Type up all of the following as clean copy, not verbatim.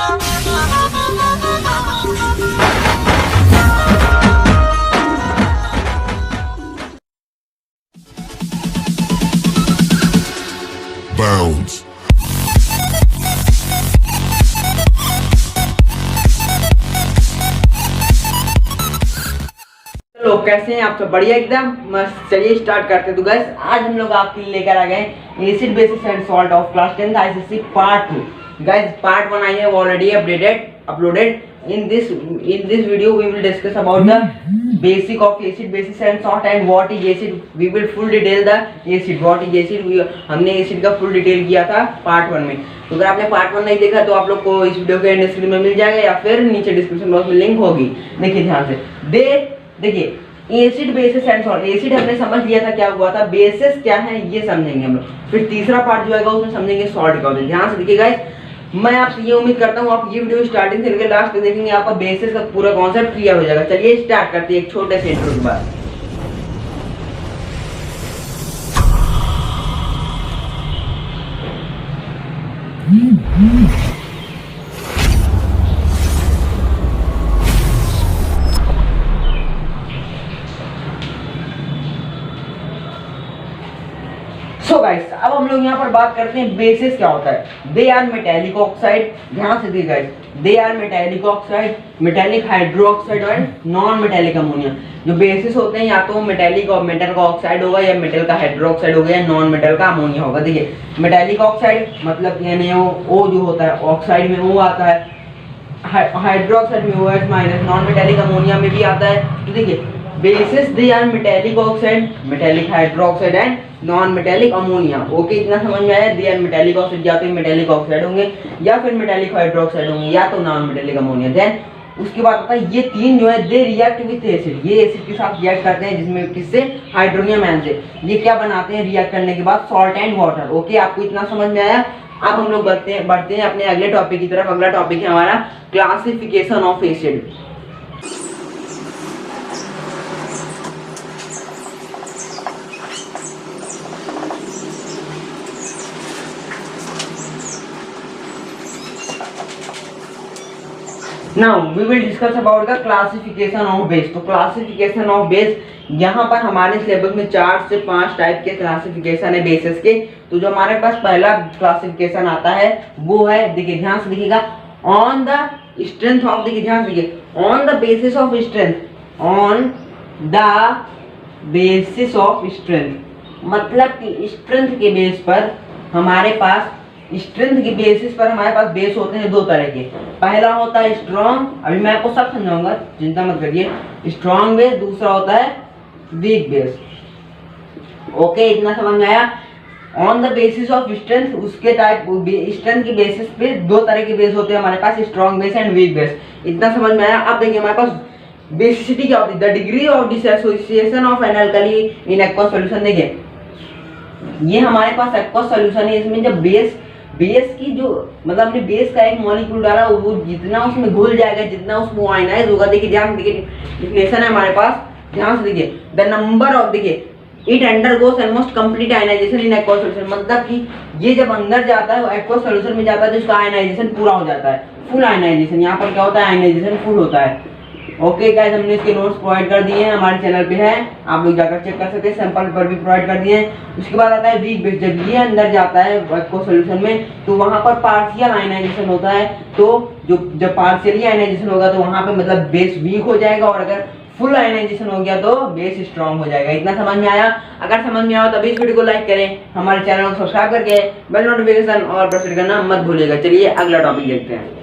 Bounce. लोग कैसे हैं आप सब? बढ़िया एकदम मस्त। चलिए स्टार्ट करते हैं। तो गाइस आज हम लोग आपके लिए लेकर आ गए acid basis and salt of class 10th ICSE part 2। Guys part 1 आई है already uploaded in this video we will discuss about the basic of acid basis and salt and what is acid. We will full detail the acid, what is acid. हमने acid का full detail किया था part 1 में। तो अगर आपने part 1 नहीं देखा तो आप लोग को इस वीडियो के एंड स्क्रीन में मिल जाएगा या फिर नीचे डिस्क्रिप्शन बॉक्स में लिंक होगी। देखिए ध्यान से देखिए acid basis and salt. Acid हमने समझ लिया था क्या हुआ था, बेसिस क्या है ये समझेंगे हम लोग। फिर तीसरा पार्ट जो आएगा उसमें समझेंगे सॉल्ट का। ध्यान से देखिए गाइस, मैं आपसे ये उम्मीद करता हूँ आप ये वीडियो स्टार्टिंग से लेकर लास्ट तक देखेंगे, आपका बेसिस का पूरा कॉन्सेप्ट क्लियर हो जाएगा। चलिए स्टार्ट करते हैं एक छोटे से इंट्रो के बाद। सो गाइस अब हम लोग यहाँ पर बात करते हैं बेसिस क्या होता है। They are metallic oxide. ध्यान से देखिए guys, they are metallic oxide, metallic hydroxide और नॉन मेटेलिक अमोनिया। जो बेसिस होते हैं या तो मेटेलिक और मेटल का ऑक्साइड होगा या मेटल का हाइड्रोक्साइड होगा या नॉन मेटल का अमोनिया होगा। देखिए मेटेलिक ऑक्साइड मतलब NaO जो होता है ऑक्साइड में वो आता है, हाइड्रोक्साइड में OH minus, non metallic ammonia में भी आता है। तो देखिए bases they are metallic oxide, metallic hydroxide and non metallic ammonia. Okay इतना समझ में आया। दे आर मेटेलिक ऑक्साइड या तो मेटेलिक ऑक्साइड होंगे या फिर मेटेलिक हाइड्रोक्साइड होंगे या तो नॉन मेटेलिक अमोनिया। देन उसके बाद आता है ये तीन जो है दे रिएक्ट विद एसिड। ये एसिड के साथ रिएक्ट करते हैं जिसमें किससे, हाइड्रोनियम आयन से। ये क्या बनाते हैं रिएक्ट करने के बाद, सॉल्ट एंड वाटर। ओके आपको इतना समझ में आया। अब हम लोग बढ़ते हैं अपने अगले टॉपिक की तरफ। अगला टॉपिक है हमारा classification of acid. Now we will discuss about the classification of base। तो क्लासिफिकेशन ऑफ बेस, यहाँ पर हमारे सिलेबस में 4 से 5 टाइप के क्लासिफिकेशन है बेसिस के। तो जो हमारे पास पहला क्लासिफिकेशन आता है वो है, देखिए ध्यान से देखिएगा, ऑन द स्ट्रेंथ ऑफ, देखिए ध्यान से देखिए, on the basis of strength, on the basis of strength मतलब कि स्ट्रेंथ के बेस पर हमारे पास, स्ट्रेंथ के बेसिस पर हमारे पास बेस होते हैं दो तरह के। पहला होता है स्ट्रॉन्ग, अभी मैं आपको सब समझाऊंगा चिंता मत करिए, स्ट्रॉन्ग बेस। दूसरा होता है वीक बेस। ओके इतना समझ में आया। On the basis of strength, उसके टाइप स्ट्रेंथ के बेसिस पे दो तरह के बेस होते हैं हमारे पास, strong base and weak base. इतना समझ में आया। अब देखिए हमारे पास बेसिसिटी क्या होती है, the degree of dissociation of an alkali in aqueous solution. देखिए ये हमारे पास एक्वस सॉल्यूशन है, इसमें जब बेस की जो मतलब हमने बेस का एक मॉलिक्यूल डाला वो जितना उसमें घुल जाएगा, जितना उसमें आयनाइज होगा। देखिए ध्यान देखिए डिफिनेशन है हमारे पास, ध्यान से देखिए, द नंबर ऑफ, देखिए it undergoes almost complete ionisation in aqueous solution. मतलब कि ये जब अंदर जाता है एक्वस सॉल्यूशन में जाता है तो इसका आयनाइजेशन पूरा हो जाता है, फुल आयनाइजेशन। यहाँ पर क्या होता है, आयनाइजेशन फुल होता है। ओके गाइस हमने इसके नोट्स प्रोवाइड कर दिए हैं, हमारे चैनल पे है, आप लोग जाकर चेक कर सकते हैं। सैंपल पेपर भी प्रोवाइड कर दिए हैं। उसके बाद आता है वीक बेस। जब ये अंदर जाता है एक्वस सॉल्यूशन में तो वहां पर पार्शियल आयनाइजेशन होता है। तो जब पार्शियली आयनाइजेशन होगा तो वहां पे मतलब बेस वीक हो जाएगा, और अगर फुल आयनाइजेशन हो गया तो बेस स्ट्रांग हो जाएगा। इतना समझ में आया। अगर समझ में आया तो इस वीडियो को लाइक करें, हमारे चैनल को सब्सक्राइब करके बेल नोटिफिकेशन और प्रेस करना मत भूलिएगा। चलिए अगला टॉपिक देखते हैं।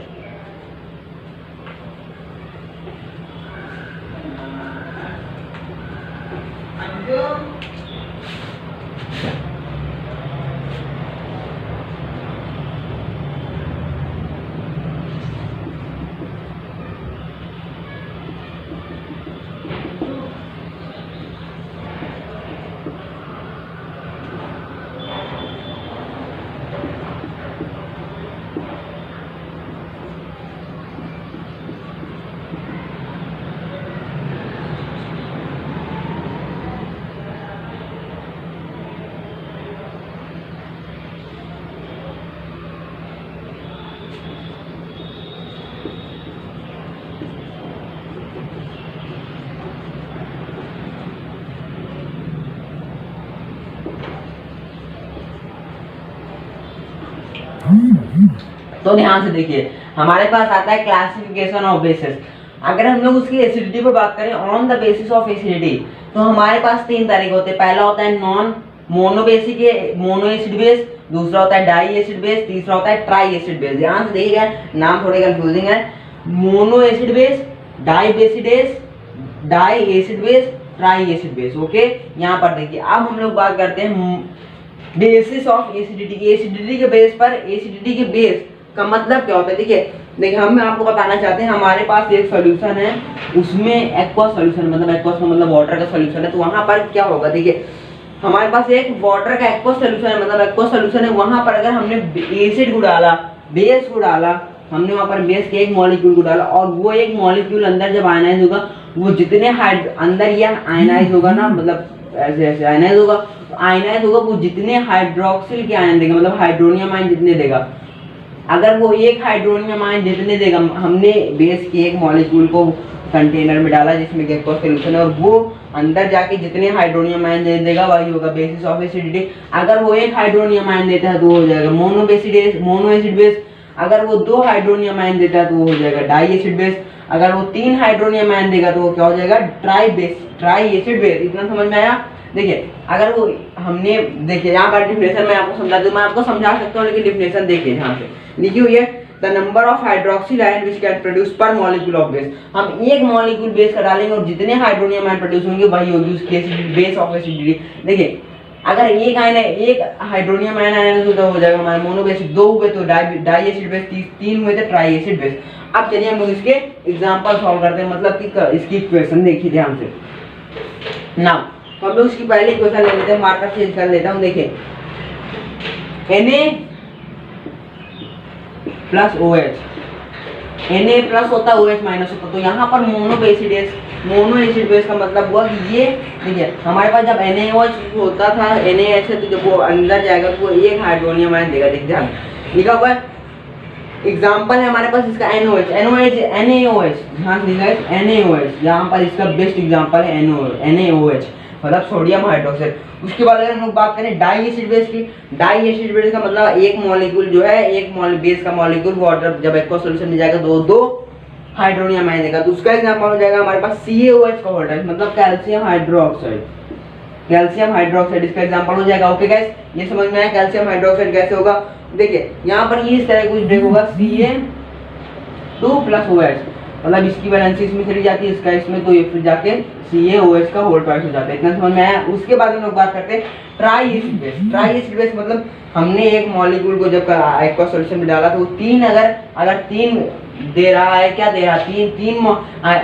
तो ध्यान से देखिए, हमारे पास आता है क्लासिफिकेशन ऑफ बेसिस। अगर हम लोग उसकी एसिडिटी पर बात करें, on the basis of acidity, तो हमारे पास 3 तरीके होते हैं। पहला होता है non mono basic mono acid base, दूसरा होता है डाई एसिड बेस, तीसरा होता है ट्राई एसिड बेस। ध्यान से देखिएगा, नाम थोड़े कंफ्यूजिंग है। Mono acid base, di acid base, tri acid base. Okay, यहाँ पर देखिए, अब हम लोग बात करते हैं बेसिस ऑफ एसिडिटी। एसिडिटी के बेस पर, एसिडिटी के बेस का मतलब क्या होता है? देखिए हम आपको बताना चाहते हैं, हमारे पास एक सॉल्यूशन है, उसमें एक्वा सॉल्यूशन, मतलब एक्वा का मतलब वाटर का सॉल्यूशन है। तो वहां पर क्या होगा? देखिए हमारे पास एक वाटर का एक्वा सॉल्यूशन है, मतलब एक्वा सॉल्यूशन है। वहां पर अगर हमने एसिड को डाला, बेस को डाला, हमने वहां पर बेस के एक मॉलिक्यूल को डाला, और वो एक मॉलिक्यूल अंदर जब आयनाइज होगा, वो जितने अंदर ये आयनाइज होगा ना, मतलब ऐसे ऐसे आयनाइज होगा, वो जितने हाइड्रोक्सिल के आयन देगा, मतलब हाइड्रोनियम आयन जितने देगा, अगर वो एक हाइड्रोनियम आयन जितने देगा, हमने बेस के एक मॉलिक्यूल को कंटेनर में डाला जिसमें एक्वा सॉल्यूशन है, और वो अंदर जाके जितने हाइड्रोनियम आयन दे देगा वही होगा बेसिस ऑफ एसिडिटी। अगर वो एक हाइड्रोनियम आयन देता है तो हो जाएगा मोनो एसिड बेस। अगर वो 2 हाइड्रोनियम आयन देता है तो वो हो जाएगा डाई एसिड बेस। अगर वो 3 हाइड्रोनियम आयन देगा तो वो क्या हो जाएगा? Try acid base. इतना समझ में आया? देखिए अगर वो हमने, देखिए यहाँ पर डिफिनेशन मैं आपको समझा दूं, मैं आपको समझा सकता हूँ लेकिन डिफिनेशन देखिए, यहाँ से लिखी हुई है, the number of hydroxyl ion which can produce पर मॉलिक्यूल ऑफ बेस। हम एक मॉलिक्यूल बेस का डालेंगे और जितने हाइड्रोनियम आयन प्रोड्यूस होंगे वही होगी उसकी बेस ऑफ एसिडिटी। देखिए अगर एक आयन है, एक हाइड्रोनियम आयन आयन तो हो जाएगा हमारा मोनो बेसिक, 2 हुए तो डाई एसिड बेस, 3 हुए तो ट्राई एसिड बेस। अब चलिए हम लोग इसके एग्जांपल सॉल्व करते हैं, मतलब कि इसकी इक्वेशन देखिए ध्यान से। नाउ तो हम लोग इसकी पहली इक्वेशन ले लेते हैं, मार्कर चेंज कर लेता हूं। देखिए Na plus OH, Na plus होता है OH माइनस होता है, तो यहाँ पर मोनो एसिड बेस का मतलब हुआ कि ये देखिए हमारे पास जब NaOH होता था, NaH है, तो जब वो अंदर जाएगा तो वो एक हाइड्रोनियम आयन देगा। देखिए ध्यान लिखा हुआ है, एग्जाम्पल है हमारे पास इसका NaOH, ध्यान दीजिएगा NaOH, यहाँ पर इसका बेस्ट एग्जाम्पल है NaOH, मतलब सोडियम हाइड्रोक्साइड। उसके बाद अगर हम लोग बात करें डाई एसिड बेस की, डाई एसिड बेस का मतलब एक मॉलिक्यूल जो है, एक बेस का मॉलिक्यूल वाटर जब एक्वा सॉल्यूशन में जाएगा तो 2 हाइड्रोनियम आयन देगा। तो उसका एग्जांपल हो जाएगा हमारे पास CaOH का वोल्टेज, मतलब कैल्शियम हाइड्रोक्साइड इसका एग्जांपल हो जाएगा। ओके गाइस, ये समझ में आया कैल्शियम हाइड्रोक्साइड कैसे होगा? देखिए यहाँ पर ये इस तरह कुछ ब्रेक होगा, Ca2 प्लस OH, मतलब इसकी वैलेंसी इसमें चली जाती है, इसका इसमें, तो ये फिर जाके CaOH का होल ट्वाइस हो जाता है। इतना समझ में आया? उसके बाद हम लोग बात करते हैं ट्राई एसिड बेस मतलब हमने एक मॉलिक्यूल को जब एक्वा सॉल्यूशन में डाला तो 3 अगर 3 दे रहा है, क्या दे रहा है? 3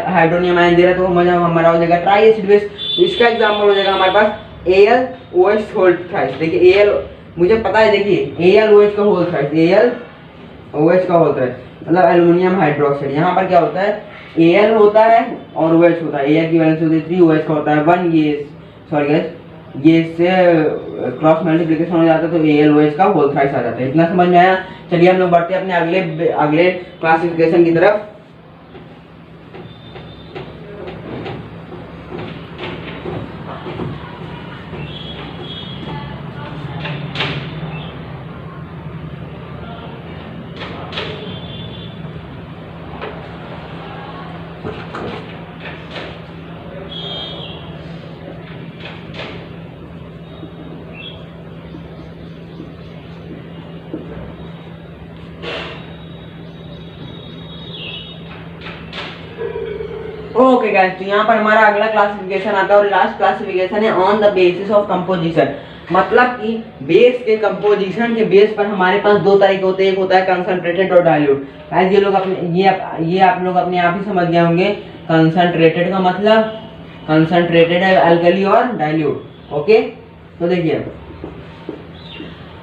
हाइड्रोनियम आयन दे रहा है, तो हमारा हो जाएगा ट्राई एसिड बेस। इसका एग्जांपल हो जाएगा हमारे पास AlOH होल थ्राइस। देखिए Al मुझे पता है, देखिए AlOH का होल थ्राइस मतलब एल्युमिनियम हाइड्रोक्साइड। यहाँ पर क्या होता है? Al होता है और OH होता है, Al की वैलेंसी होती है 3, OH का होता है 1, ये इससे क्रॉस मल्टीप्लिकेशन हो जाता है तो AlOH का होल थ्राइस आ जाता है। इतना समझ में आया? चलिए हम लोग बढ़ते हैं अपने अगले क्लासिफिकेशन की तरफ। ओके गाइस, तो यहाँ पर हमारा अगला क्लासिफिकेशन आता है और लास्ट क्लासिफिकेशन है on the basis of composition. मतलब कि बेस के कंपोजिशन के बेस पर हमारे पास 2 तरीके होते हैं, एक होता है कंसंट्रेटेड और डाइल्यूट। गाइस ये लोग अपने ये आप लोग अपने आप ही समझ गए होंगे, कंसंट्रेटेड का मतलब कंसंट्रेटेड है अल्कली और डाइल्यूट। ओके, तो देखिए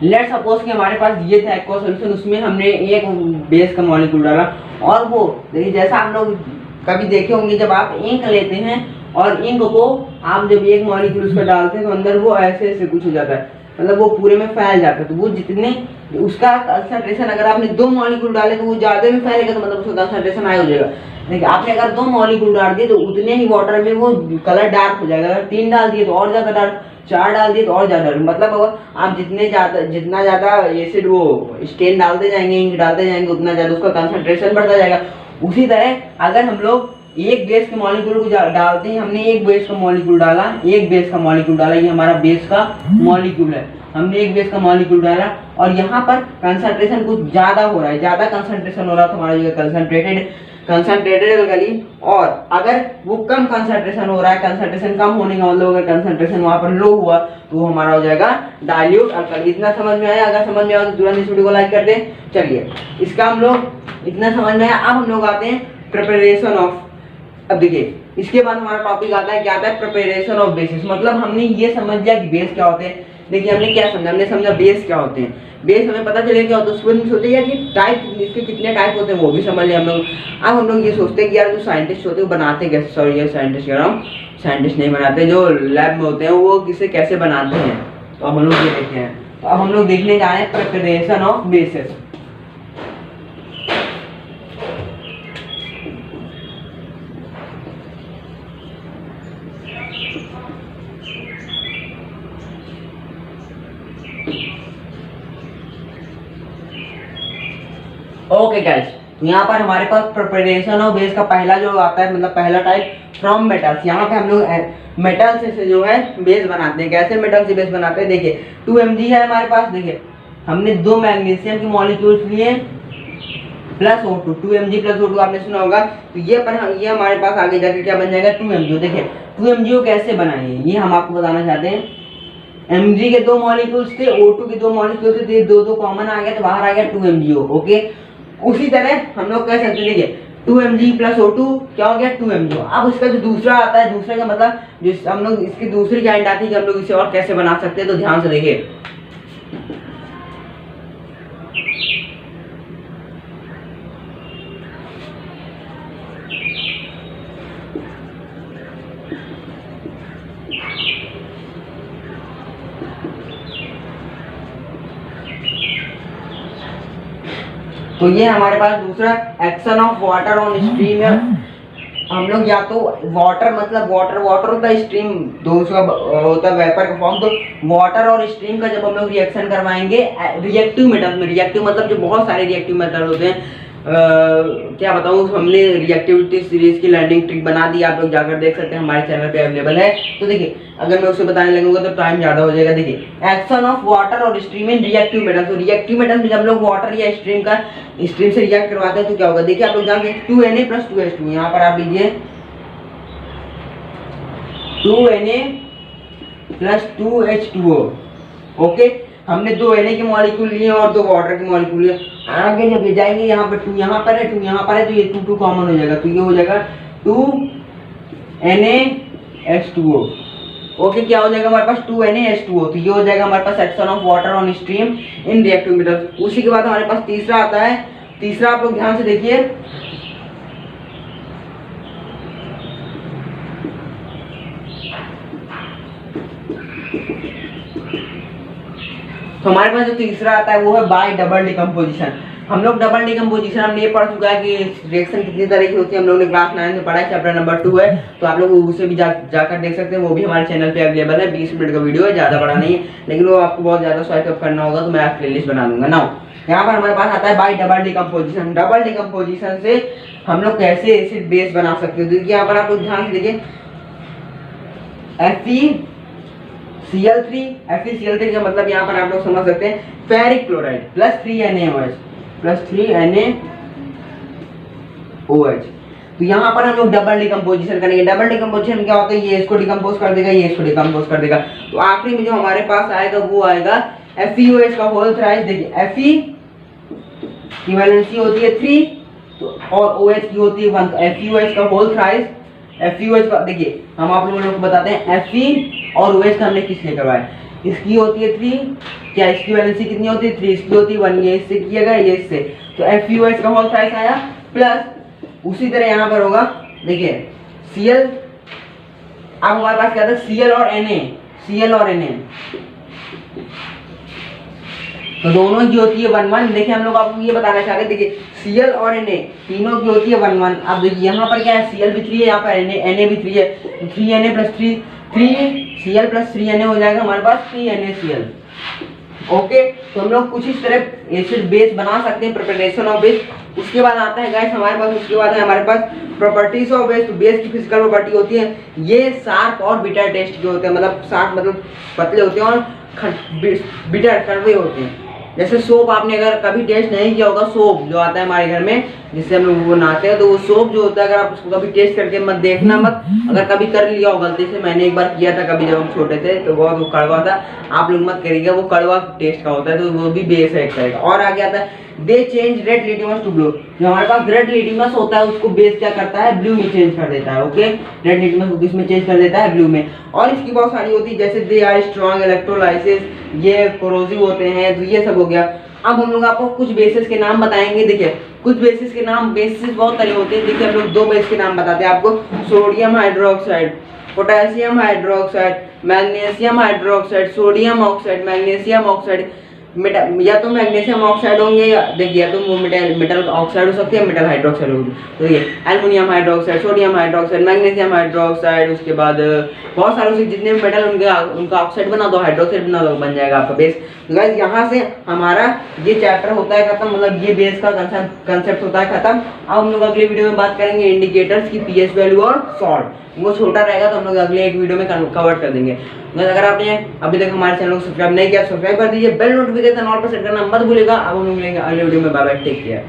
लेट्स सपोज कि हमारे पास ये था एक्वा सॉल्यूशन, उसमें हमने एक बेस का मॉलिक्यूल डाला, और वो देखिए जैसा आप लोग कभी देखे होंगे, जब आप इंक लेते हैं और इंक को आप जब एक मॉलिक्यूल उसका डालते हैं तो अंदर वो ऐसे ऐसे कुछ हो जाता है, मतलब वो पूरे में फैल जाता है। तो वो जितने उसका कंसंट्रेशन अगर आपने 2 मॉलिक्यूल डाले तो वो ज्यादा में फैलेगा, तो मतलब उसका कंसंट्रेशन हाई हो जाएगा। देखिए आपने अगर 2 मॉलिक्यूल डाल दिए तो उतने ही वाटर में वो कलर डार्क हो जाएगा। अगर 3 डाल दिए तो और ज्यादा डार्क, 4 डाल दिए तो और ज्यादा। मतलब अगर आप जितना ज्यादा एसिड वो स्टेन डालते जाएंगे, इंक डालते जाएंगे, उतना ज्यादा उसका कंसंट्रेशन बढ़ता जाएगा। उसी तरह अगर हम लोग एक बेस के मॉलिक्यूल को डालते हैं, हमने एक बेस का मॉलिक्यूल डाला, एक बेस का मॉलिक्यूल डाला, ये हमारा बेस का मॉलिक्यूल है, हमने एक बेस का मॉलिक्यूल डाला और यहाँ पर कंसंट्रेशन कुछ ज्यादा हो रहा है, ज्यादा कंसंट्रेशन हो रहा है तो हमारा जो कंसंट्रेटेड एल्कली। और अगर वो कम कंसंट्रेशन हो रहा है, कंसंट्रेशन कम होने का मतलब अगर कंसंट्रेशन वहां पर लो हुआ तो वो हमारा हो जाएगा डाइल्यूट अल्कली। इतना समझ में आया? अगर समझ में आया तो तुरंत इस वीडियो को लाइक कर दें। चलिए इसका हम लोग इतना समझ में आया। अब हम लोग आते हैं प्रिपरेशन ऑफ। अब देखिए इसके बाद हमारा टॉपिक आता है, क्या आता है? Preparation of basis. मतलब हमने ये समझ लिया कि बेस क्या होते हैं। देखिए हमने क्या समझा, हमने समझा बेस क्या होते हैं। बेस हमें पता चलेगा क्या होता है, उसको हम सोचे यार कि टाइप इसके कितने टाइप होते हैं वो भी समझ लिया हम लोग। अब हम लोग ये सोचते हैं कि यार जो साइंटिस्ट होते हैं वो बनाते कैसे, सॉरी ये साइंटिस्ट कह रहा हूँ, साइंटिस्ट नहीं बनाते, जो लैब में होते हैं वो किसे कैसे बनाते हैं। तो अब हम लोग ये देखते हैं। तो अब हम लोग देखने जा रहे हैं preparation of basis. Okay guys, तो यहाँ पर हमारे पास प्रिपरेशन ऑफ बेस का पहला जो आता है, मतलब पहला टाइप फ्रॉम मेटल्स। यहाँ पे हम लोग मेटल से जो है बेस बनाते हैं। कैसे मेटल से बेस बनाते हैं? देखिए 2 mg है हमारे पास। देखिए हमने 2 मैग्नीशियम के मॉलिक्यूल्स लिए plus O2, 2 mg plus O2 आपने सुना होगा। तो ये हमारे पास आगे जाकर क्या बन जाएगा? 2 MgO। देखिए 2 MgO कैसे बनाएंगे ये हम आपको बताना चाहते हैं। Mg के 2 मॉलिक्यूल्स थे, O2 के 2 मॉलिक्यूल्स थे, दो कॉमन आ गया तो बाहर आ गया 2 MgO। ओके, उसी तरह हम लोग कह सकते हैं, देखिए 2 mg प्लस O2 क्या हो गया? 2 MgO। अब इसका जो दूसरा आता है, दूसरे का मतलब जिस हम लोग इसकी दूसरी पॉइंट आती है कि हम लोग इसे और कैसे बना सकते हैं। तो ध्यान से देखिए, तो ये हमारे पास दूसरा action of water on stream है। हम लोग या तो वाटर, मतलब वाटर होता है, स्ट्रीम दूसरा होता है वेपर का फॉर्म। तो वाटर और स्ट्रीम का जब हम लोग रिएक्शन करवाएंगे रिएक्टिव मेटल में, रिएक्टिव मतलब जो बहुत सारे रिएक्टिव मेटल होते हैं, क्या बताऊँ, हमने रिएक्टिविटी सीरीज की लर्निंग ट्रिक बना दी, आप लोग जाकर देख सकते हैं, हमारे चैनल पे अवेलेबल है। तो देखिए अगर मैं उसे बताने लगूंगा तो टाइम ज्यादा हो जाएगा। देखिए एक्शन ऑफ वाटर और स्ट्रीम इन रिएक्टिव मेटल। तो रिएक्टिव मेटल में जब लोग वाटर या स्ट्रीम से रिएक्ट करवाते हैं तो क्या होगा? देखिए आप लोग जानते हैं 2Na प्लस 2H2। यहाँ पर आप लीजिए 2Na प्लस 2H2O। ओके, हमने 2 Na के मॉलिक्यूल लिए और 2 वाटर के मॉलिक्यूल लिए। आगे जब ले जाएंगे यहाँ पर 2 यहाँ पर है, 2 यहाँ पर है, तो ये 2 कॉमन हो जाएगा। तो ये हो जाएगा 2NaH2O। ओके, क्या हो जाएगा हमारे पास? 2NaH2O। तो ये हो जाएगा हमारे पास action of water on stream in reactive metal. उसी के बाद हमारे पास तीसरा आता है। तीसरा आप लोग ध्यान से देखिए, तो हमारे पास जो तीसरा आता है वो है बाय डबल डिकम्पोजिशन। हम लोग डबल डिकम्पोजिशन हमने ये पढ़ चुका है कि रिएक्शन कितनी तरह की होती है। हम लोगों ने क्लास 9 में पढ़ा है, चैप्टर नंबर 2 है। तो आप लोग उसे भी जाकर देख सकते हैं, वो भी हमारे चैनल पे अवेलेबल है। 20 मिनट का वीडियो है, ज़्यादा बड़ा नहीं है, लेकिन वो आपको बहुत ज़्यादा स्वाइप अप करना होगा तो मैं आप प्लेलिस्ट बना दूंगा ना। यहाँ पर हमारे पास आता है bye double decomposition. Double decomposition से हम लोग कैसे एसिड बेस बना सकते हैं। यहाँ पर आप लोग ध्यान से देखिए, FeCl3 का मतलब यहाँ पर आप लोग समझ सकते हैं ferric chloride plus 3NaOH plus 3NaOH। तो यहाँ पर हम लोग डबल डिकम्पोजिशन करेंगे। डबल डिकम्पोजिशन क्या होता है? ये इसको डिकम्पोज कर देगा, ये इसको डिकम्पोज कर देगा। तो आखिरी में जो हमारे पास आएगा वो आएगा FeOH का होल थ्राइस। देखिए Fe की वैलेंसी होती है 3 तो और OH की होती है 1। तो FeOH का होल थ्राइस, FeOH का देखिए हम आप लोगों को बताते हैं Fe और OH का हमने किस लिए करवाया। इसकी होती है 3, क्या इसकी वैलेंसी कितनी होती है? 3। इसकी होती है 1। ये इससे किया गया, ये इससे। तो FeOH का होल थ्राइस आया प्लस उसी तरह यहाँ पर होगा, देखिए Cl। अब हमारे पास क्या था? Cl और Na। तो दोनों की होती है 1 1। देखिए हम लोग आपको ये बताना चाह रहे हैं, देखिए Cl और Na तीनों की होती है 1 1। अब देखिए यहाँ पर क्या है, Cl भी 3 है, यहाँ पर Na भी 3 है, 3Na plus 3Cl plus 3Na हो जाएगा हमारे पास 3NaCl। ओके, तो हम लोग कुछ इस तरह एसिड बेस बना सकते हैं, प्रिपरेशन ऑफ बेस। उसके बाद आता है गाइस हमारे पास, उसके बाद है हमारे पास प्रॉपर्टीज ऑफ बेस। तो बेस की फिजिकल प्रॉपर्टी होती है, ये शार्प और बिटर टेस्ट के होते हैं, मतलब शार्प मतलब पतले होते हैं और बिटर कड़वे होते हैं। जैसे सोप आपने अगर कभी टेस्ट नहीं किया होगा, सोप जो आता है हमारे घर में जिससे हम लोग वो नहाते हैं, तो वो सोप जो होता है, अगर आप उसको कभी टेस्ट करके मत देखना मत, अगर कभी कर लिया हो गलती से, मैंने एक बार किया था कभी जब हम छोटे थे, तो बहुत वो कड़वा था, आप लोग मत करिएगा, वो कड़वा टेस्ट का होता है, तो वो भी बेस है एक तरह का। और आगे आता है they change red litmus to blue. जो हमारे पास रेड लिटमस होता है उसको बेस क्या करता है, ब्लू में चेंज कर देता है। ओके, रेड लिटमस को किस में चेंज कर देता है, ब्लू में। और इसकी बहुत सारी होती है, जैसे दे आर स्ट्रॉन्ग इलेक्ट्रोलाइसिस, ये कोरोसिव होते हैं, तो ये सब हो गया। अब हम लोग आपको कुछ बेसिस के नाम बताएंगे। देखिए कुछ बेसिस के नाम, बेसिस बहुत तरह होते हैं। देखिए हम लोग 2 बेस के नाम बताते हैं आपको, sodium hydroxide, potassium hydroxide, magnesium hydroxide, sodium oxide, magnesium oxide, या तो मैग्नीशियम ऑक्साइड होंगे, या देखिए या तो वो मेटल ऑक्साइड हो सकती है, मेटल हाइड्रोक्साइड होगी। तो ये aluminium hydroxide, sodium hydroxide, magnesium hydroxide, उसके बाद बहुत सारे उसे जितने भी मेटल उनका ऑक्साइड बना दो, हाइड्रोक्साइड बना दो, बन जाएगा आपका बेस। तो गाइस यहाँ से हमारा ये चैप्टर होता है खत्म, मतलब ये बेस का कंसेप्ट होता है खत्म। अब हम लोग अगले वीडियो में बात करेंगे इंडिकेटर्स की पीएच वैल्यू और सॉल्ट। वो छोटा रहेगा तो हम लोग अगले एक वीडियो में कवर कर देंगे। अगर आपने अभी तक हमारे चैनल को सब्सक्राइब नहीं किया, सब्सक्राइब कर दीजिए, बेल नोटिफिकेशन ऑल पर सेट करना मत भूलिएगा। अब हम लोग मिलेंगे अगले वीडियो में, बाय बाय, टेक केयर।